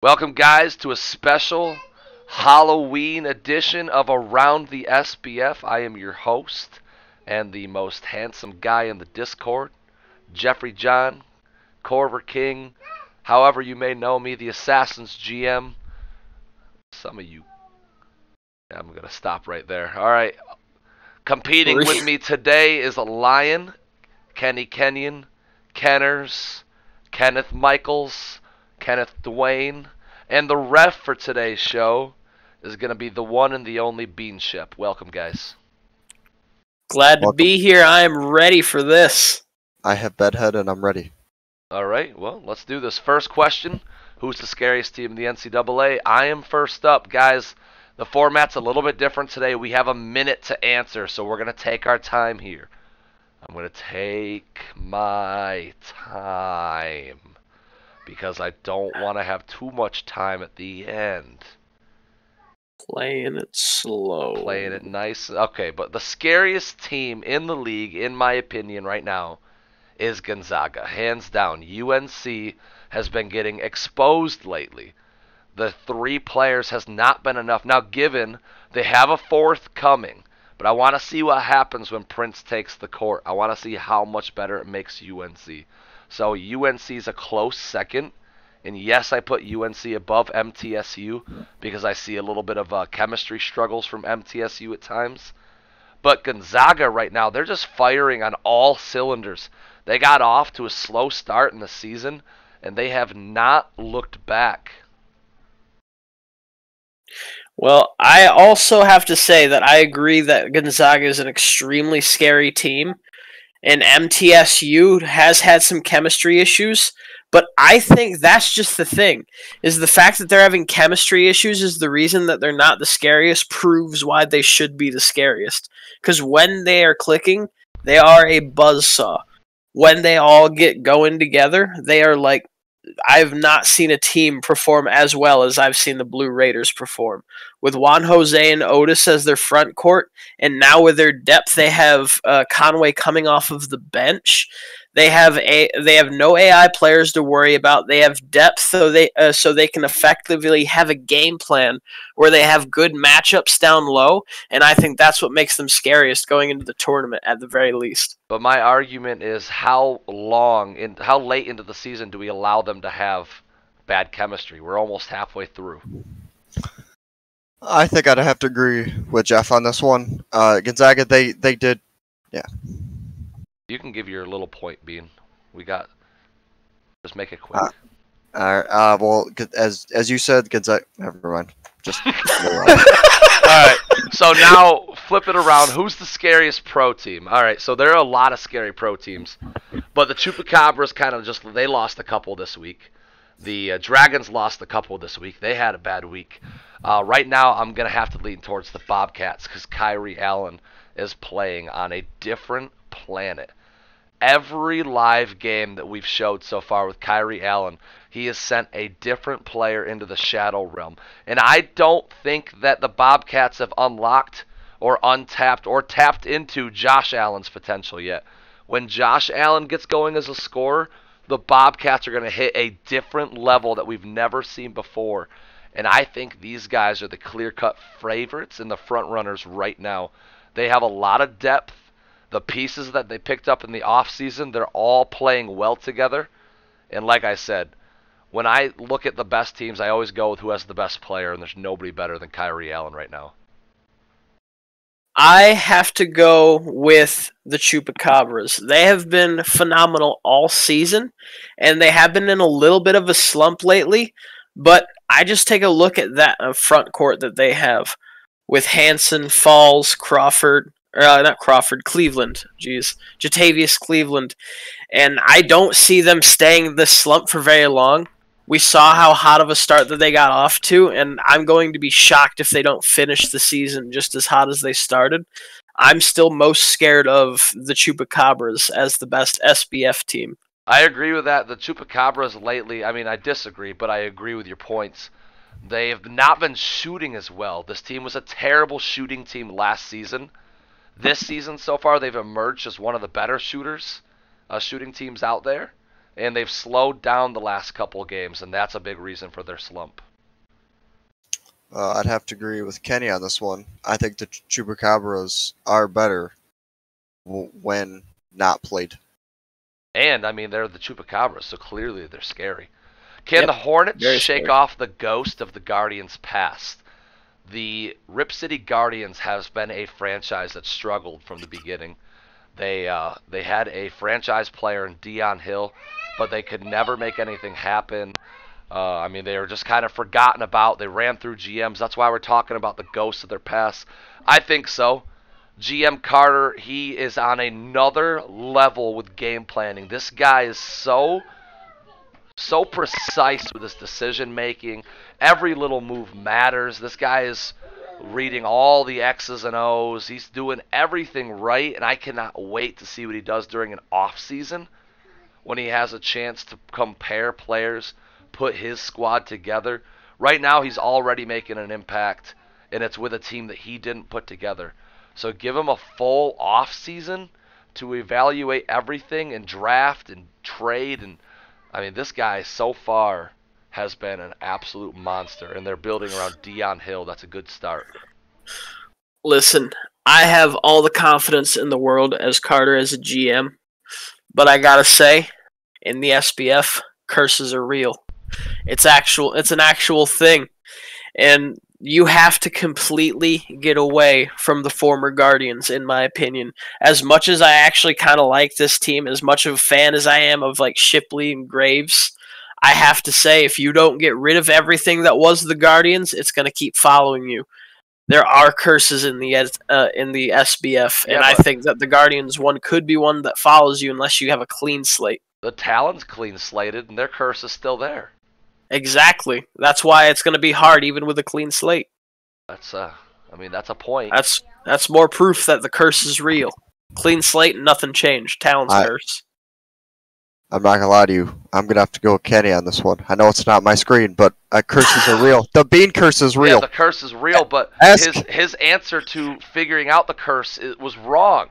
Welcome, guys, to a special Halloween edition of Around the SBF. I am your host and the most handsome guy in the Discord, Jeffrey John, Corver King, however you may know me, the Assassin's GM. Some of you. I'm going to stop right there. All right. Competing with me today is a Lion, Kenny Kenyon, Kenners, Kenneth Michaels, Kenneth Dwayne, and the ref for today's show is going to be the one and the only Beanship. Welcome, guys. Glad to be here. I am ready for this. I have Bedhead and I'm ready. All right, well, let's do this. First question, who's the scariest team in the NCAA? I am first up, guys. The format's a little bit different today. We have a minute to answer, so we're going to take our time here. I'm going to take my time because I don't want to have too much time at the end. Playing it slow. Playing it nice. Okay, but the scariest team in the league, in my opinion, right now, is Gonzaga. Hands down. UNC has been getting exposed lately. The three players has not been enough. Now, given they have a fourth coming, but I want to see what happens when Prince takes the court. I want to see how much better it makes UNC. So UNC is a close second. And yes, I put UNC above MTSU because I see a little bit of chemistry struggles from MTSU at times. But Gonzaga right now, they're just firing on all cylinders. They got off to a slow start in the season, and they have not looked back. Well, I also have to say that I agree that Gonzaga is an extremely scary team, and MTSU has had some chemistry issues, but I think that's just the thing, is the fact that they're having chemistry issues is the reason that they're not the scariest, proves why they should be the scariest. Because when they are clicking, they are a buzzsaw. When they all get going together, they are like, I've not seen a team perform as well as I've seen the Blue Raiders perform. With Juan Jose and Otis as their front court, and now with their depth, they have Conway coming off of the bench. They have no AI players to worry about. They have depth, so they can effectively have a game plan where they have good matchups down low, and I think that's what makes them scariest going into the tournament at the very least. But my argument is how late into the season do we allow them to have bad chemistry? We're almost halfway through. I think I'd have to agree with Jeff on this one. Gonzaga, they did, yeah. You can give your little point, Bean. Just make it quick. Well, as you said, Gonzaga. Never mind. Just. All right. So now flip it around. Who's the scariest pro team? All right. So there are a lot of scary pro teams, but the Chupacabras they lost a couple this week. The Dragons lost a couple this week. They had a bad week. Right now, I'm gonna have to lean towards the Bobcats because Kyrie Allen is playing on a different planet. Every live game that we've showed so far with Kyrie Allen, he has sent a different player into the Shadow Realm. And I don't think that the Bobcats have unlocked or untapped or tapped into Josh Allen's potential yet. When Josh Allen gets going as a scorer, the Bobcats are going to hit a different level that we've never seen before. And I think these guys are the clear-cut favorites and the front runners right now. They have a lot of depth. The pieces that they picked up in the offseason, they're all playing well together. And like I said, when I look at the best teams, I always go with who has the best player, and there's nobody better than Kyrie Allen right now. I have to go with the Chupacabras. They have been phenomenal all season, and they have been in a little bit of a slump lately, but I just take a look at that front court that they have with Hanson, Falls, Cleveland. Jatavius Cleveland. And I don't see them staying this slump for very long. We saw how hot of a start that they got off to, and I'm going to be shocked if they don't finish the season just as hot as they started. I'm still most scared of the Chupacabras as the best SBF team. I agree with that. The Chupacabras lately, I disagree, but I agree with your points. They have not been shooting as well. This team was a terrible shooting team last season. This season so far, they've emerged as one of the better shooting teams out there. and they've slowed down the last couple of games, and that's a big reason for their slump. I'd have to agree with Kenny on this one. I think the Chupacabras are better when not played. And, I mean, they're the Chupacabras, so clearly they're scary. Can Yep, the Hornets very shake scary. off the ghost of the Guardians' past? The Rip City Guardians has been a franchise that struggled from the beginning. They had a franchise player in Dion Hill, but they could never make anything happen. I mean, they were just kind of forgotten about. They ran through GMs. That's why we're talking about the ghosts of their past. I think so. GM Carter, he is on another level with game planning. This guy is so precise with his decision making. Every little move matters. This guy is reading all the X's and O's. He's doing everything right, and I cannot wait to see what he does during an off season when he has a chance to compare players, put his squad together. Right now, he's already making an impact, and it's with a team that he didn't put together. So give him a full off season to evaluate everything and draft and trade. And I mean, this guy so far has been an absolute monster, and they're building around Dion Hill. That's a good start. Listen, I have all the confidence in the world as Carter as a GM, but I gotta say, in the SBF, curses are real. It's an actual thing, and you have to completely get away from the former Guardians, in my opinion. As much as I actually kind of like this team, as much of a fan as I am of like Shipley and Graves, I have to say, if you don't get rid of everything that was the Guardians, it's going to keep following you. There are curses in the SBF, Yeah, and I but- think that the Guardians one could be one that follows you unless you have a clean slate. The Talon's clean slated, and their curse is still there. Exactly. That's why it's going to be hard, even with a clean slate. That's I mean, that's a point. That's more proof that the curse is real. Clean slate, nothing changed. Talon's curse. I'm not gonna lie to you. I'm gonna have to go with Kenny on this one. I know it's not my screen, but curses are real. The bean curse is real. Yeah, the curse is real, but Ask- his answer to figuring out the curse was wrong.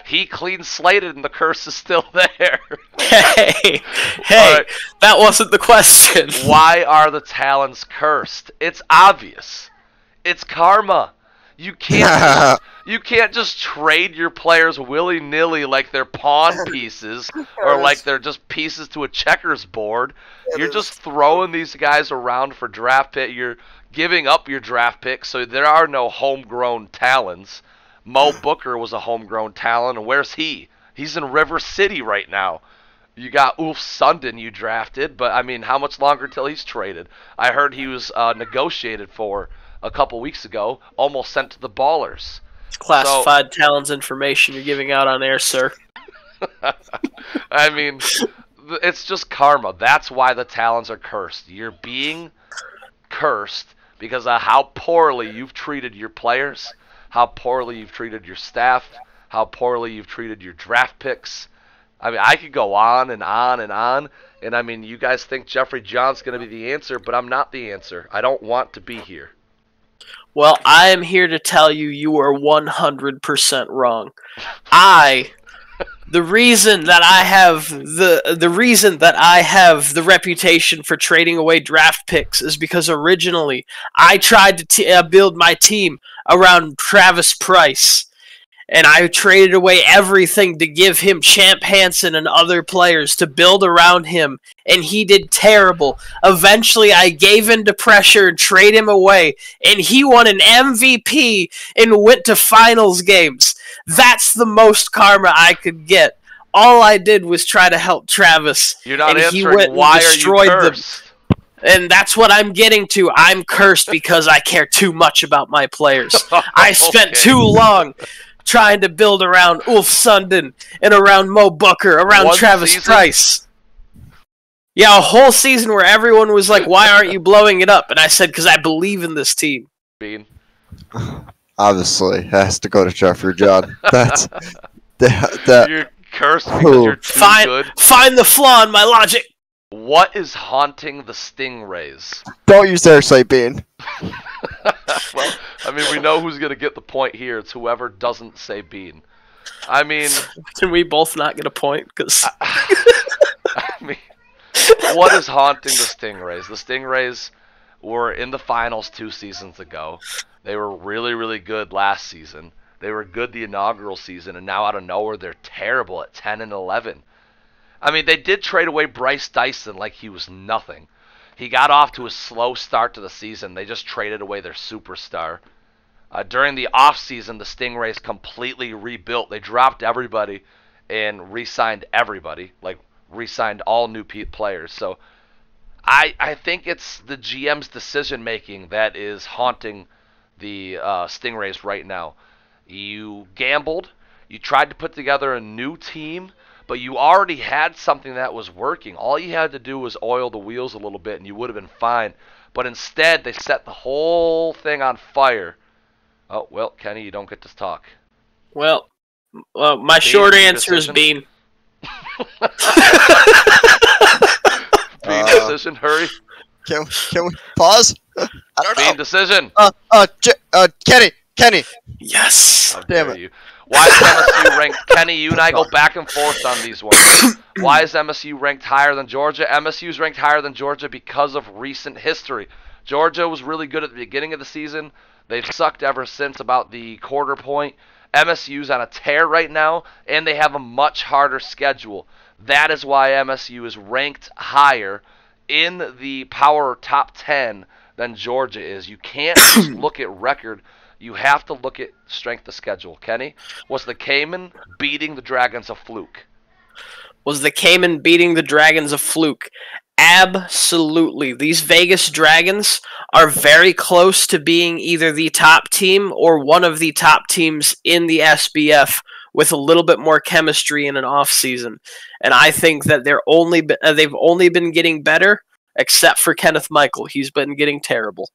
He clean slated, and the curse is still there. Hey, All right. that wasn't the question. Why are the Talons cursed? It's obvious. It's karma. You can't just trade your players willy-nilly like they're pawn pieces or like they're just pieces to a checkers board. You're just throwing these guys around for draft pick. You're giving up your draft pick, so there are no homegrown Talons. Mo Booker was a homegrown Talon, and where's he? He's in River City right now. You got Ulf Sundin you drafted, but I mean, how much longer till he's traded? I heard he was negotiated for a couple weeks ago, almost sent to the Ballers. Classified Talon's information you're giving out on air, sir. I mean, it's just karma. That's why the Talons are cursed. You're being cursed because of how poorly you've treated your players, how poorly you've treated your staff, how poorly you've treated your draft picks. I mean, I could go on and on and on. And I mean, you guys think Jeffrey John's going to be the answer, but I'm not the answer. I don't want to be here. Well, I am here to tell you you are 100% wrong. The reason that I have the reputation for trading away draft picks is because originally I tried to build my team around Travis Price, and I traded away everything to give him Champ Hansen and other players to build around him, and he did terrible. Eventually, I gave in to pressure and traded him away, and he won an MVP and went to finals games. That's the most karma I could get. All I did was try to help Travis. You're not and answering he went why and are you destroyed them. cursed? And that's what I'm getting to. I'm cursed because I care too much about my players. I spent Okay. too long trying to build around Ulf Sundin and around Mo Booker, around One Travis season? Price. Yeah, a whole season where everyone was like, why aren't you blowing it up? And I said, because I believe in this team. Bean. Obviously, it has to go to Jeffrey John. That's that. You're cursed because you're too good. Find the flaw in my logic. What is haunting the Stingrays? Don't use their site, Bean. Well, I mean, we know who's going to get the point here. It's whoever doesn't say Bean. I mean, Can we both not get a point? Because I mean, What is haunting the Stingrays? The Stingrays were in the finals 2 seasons ago. They were really, really good last season. They were good the inaugural season, and now out of nowhere they're terrible at 10 and 11. I mean, they did trade away Bryce Dyson like he was nothing. He got off to a slow start to the season. They just traded away their superstar. During the offseason, the Stingrays completely rebuilt. They dropped everybody and re-signed everybody, like re-signed all new players. So I think it's the GM's decision-making that is haunting the Stingrays right now. You gambled. You tried to put together a new team, but you already had something that was working. All you had to do was oil the wheels a little bit, and you would have been fine. But instead, they set the whole thing on fire. Oh, well, Kenny, you don't get to talk. Well, my short answer is Bean. Bean decision, hurry. Can we pause? I don't know. Bean decision. Kenny. Yes. How Damn dare it. you. Why is MSU ranked? Kenny, you and I go back and forth on these ones. Why is MSU ranked higher than Georgia? MSU's ranked higher than Georgia because of recent history. Georgia was really good at the beginning of the season. They've sucked ever since about the quarter point. MSU's on a tear right now, and they have a much harder schedule. That is why MSU is ranked higher in the power top 10 than Georgia is. You can't just look at record. You have to look at strength of schedule. Kenny, was the Cayman beating the Dragons a fluke? Was the Cayman beating the Dragons a fluke? Absolutely. These Vegas Dragons are very close to being either the top team or one of the top teams in the SBF with a little bit more chemistry in an off season. And I think that they've only been getting better, except for Kenneth Michael. He's been getting terrible.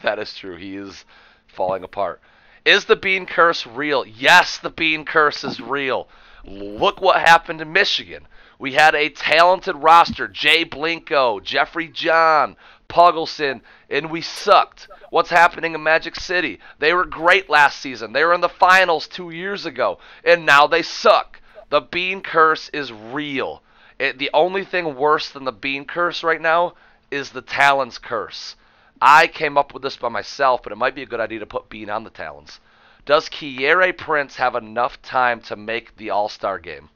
That is true. He is falling apart. Is the Bean curse real? Yes, the Bean curse is real. Look what happened in Michigan. We had a talented roster, Jay Blinko, Jeffrey John, Puggleson, and we sucked. What's happening in Magic City? They were great last season. They were in the finals 2 years ago, and now they suck. The Bean curse is real. The only thing worse than the Bean curse right now is the Talons curse. I came up with this by myself, but it might be a good idea to put Bean on the Talons. Does Kiere Prince have enough time to make the All-Star game?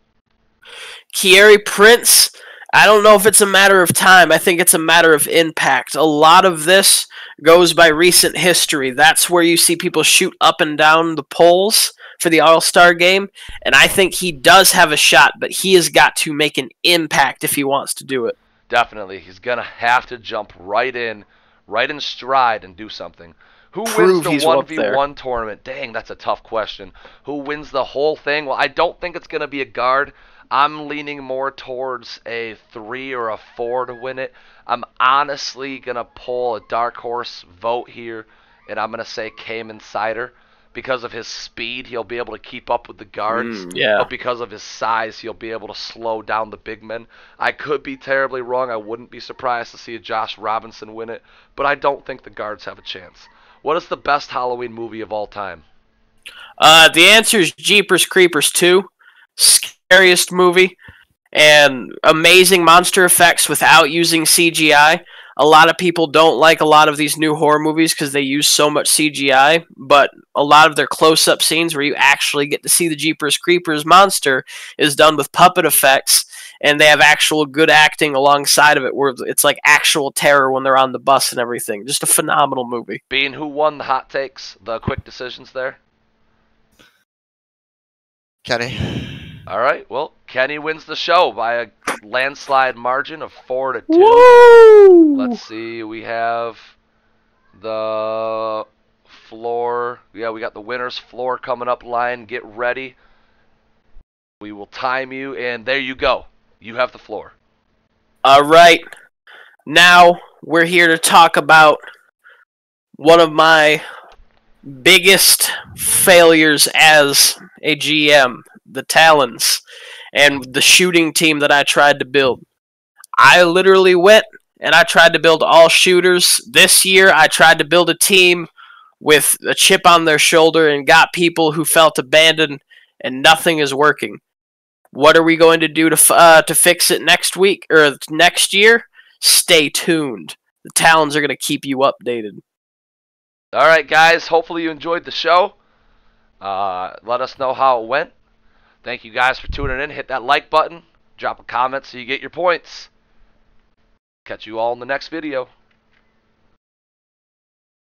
Kiere Prince, I don't know if it's a matter of time. I think it's a matter of impact. A lot of this goes by recent history. That's where you see people shoot up and down the polls for the All-Star game, and I think he does have a shot, but he has got to make an impact if he wants to do it. Definitely. He's going to have to jump right in stride and do something. Who Prove wins he's the up there. 1v1 tournament? Dang, that's a tough question. Who wins the whole thing? Well, I don't think it's going to be a guard. I'm leaning more towards a 3 or a 4 to win it. I'm honestly going to pull a dark horse vote here, and I'm going to say Cayman Cider. Because of his speed, he'll be able to keep up with the guards. Yeah. But because of his size, he'll be able to slow down the big men. I could be terribly wrong. I wouldn't be surprised to see a Josh Robinson win it. But I don't think the guards have a chance. What is the best Halloween movie of all time? The answer is Jeepers Creepers 2. Scariest movie. And amazing monster effects without using CGI. A lot of people don't like a lot of these new horror movies because they use so much CGI, but a lot of their close-up scenes where you actually get to see the Jeepers Creepers monster is done with puppet effects, and they have actual good acting alongside of it where it's like actual terror when they're on the bus and everything. Just a phenomenal movie. Bean, who won the hot takes, the quick decisions there? Kenny. All right, well, Kenny wins the show by a landslide margin of 4-2. Woo! Let's see, we have the floor. Yeah, we got the winner's floor coming up line. Get ready. We will time you, and there you go. You have the floor. All right. Now we're here to talk about one of my biggest failures as a GM, the Talons, and the shooting team that I tried to build. I literally went and I tried to build all shooters. This year I tried to build a team with a chip on their shoulder and got people who felt abandoned, and nothing is working. What are we going to do to fix it next week or next year? Stay tuned. The Talons are going to keep you updated. All right, guys. Hopefully you enjoyed the show. Let us know how it went. Thank you guys for tuning in. Hit that like button. Drop a comment so you get your points. Catch you all in the next video.